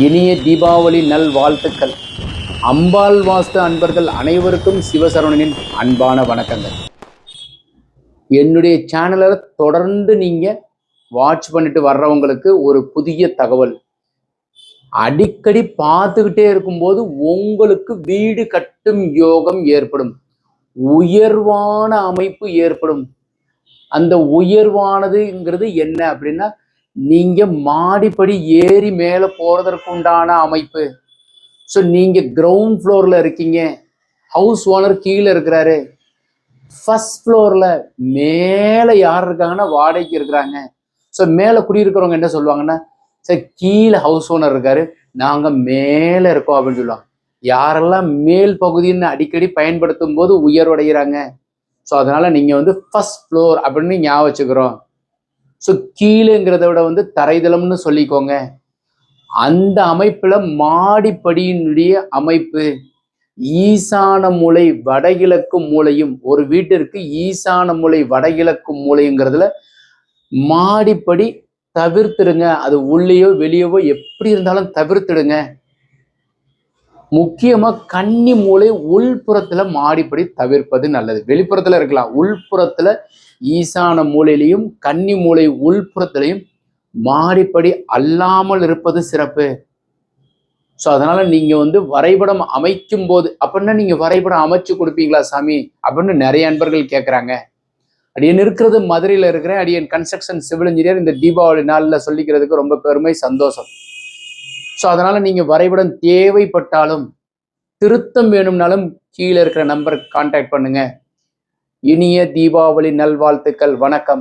இனிய தீபாவளி நல் வாழ்த்துக்கள். அம்பாள் வாஸ்து அன்பர்கள் அனைவருக்கும் சிவசரவணனின் அன்பான வணக்கங்கள். என்னுடைய சேனலை தொடர்ந்து நீங்க வாட்ச் பண்ணிட்டு வர்றவங்களுக்கு ஒரு புதிய தகவல். அடிக்கடி பார்த்துக்கிட்டே இருக்கும்போது உங்களுக்கு வீடு கட்டும் யோகம் ஏற்படும், உயர்வான அமைப்பு ஏற்படும். அந்த உயர்வானதுங்கிறது என்ன அப்படின்னா, நீங்க மாடிப்படி ஏறி மேலே போறதற்கு உண்டான அமைப்பு. ஸோ நீங்க கிரவுண்ட் ஃப்ளோர்ல இருக்கீங்க, ஹவுஸ் ஓனர் கீழே இருக்கிறாரு, ஃபர்ஸ்ட் ஃப்ளோர்ல மேலே யார் இருக்காங்கன்னா வாடகைக்கு இருக்கிறாங்க. ஸோ மேலே குடியிருக்கிறவங்க என்ன சொல்லுவாங்கன்னா, சார் கீழே ஹவுஸ் ஓனர் இருக்காரு, நாங்க மேலே இருக்கோம் அப்படின்னு சொல்லுவாங்க. யாரெல்லாம் மேல் பகுதின்னு அடிக்கடி பயன்படுத்தும் போது உயர்வடைகிறாங்க. ஸோ அதனால நீங்க ஃபர்ஸ்ட் ஃப்ளோர் அப்படின்னு ஞாபகம் வச்சுக்கிறோம். ஸோ கீழேங்கிறத விட தரைதளம்னு சொல்லிக்கோங்க. அந்த அமைப்புல மாடிப்படியினுடைய அமைப்பு ஈசான மூலை வடகிழக்கு மூலையும், ஒரு வீட்டிற்கு ஈசான மூலை வடகிழக்கு மூலைங்கிறதுல மாடிப்படி தவிர்த்துடுங்க. அது உள்ளேயோ வெளியவோ எப்படி இருந்தாலும் தவிர்த்துடுங்க. முக்கியமா கன்னி மூலை உள்புறத்துல மாடிப்படி தவிர்ப்பது நல்லது. வெளிப்புறத்துல இருக்கலாம், உள்புறத்துல ஈசான மூலையிலையும் கன்னி மூலை உள்புறத்திலையும் மாடிப்படி அல்லாமல் இருப்பது சிறப்பு. ஸோ அதனால நீங்க வரைபடம் அமைக்கும் போது, அப்படின்னா நீங்க வரைபடம் அமைச்சு கொடுப்பீங்களா சாமி அப்படின்னு நிறைய நண்பர்கள் கேட்குறாங்க. அடியன் இருக்கிறது மதுரையில் இருக்கிறேன். அடியன் கன்ஸ்ட்ரக்ஷன் சிவில் இன்ஜினியர். இந்த தீபாவளி நாளில் சொல்லிக்கிறதுக்கு ரொம்ப பெருமை, சந்தோஷம். ஸோ அதனால நீங்க வரைபடம் தேவைப்பட்டாலும் திருத்தம் வேணும்னாலும் கீழே இருக்கிற நம்பருக்கு கான்டாக்ட் பண்ணுங்க. இனிய தீபாவளி நல்வாழ்த்துக்கள். வணக்கம்.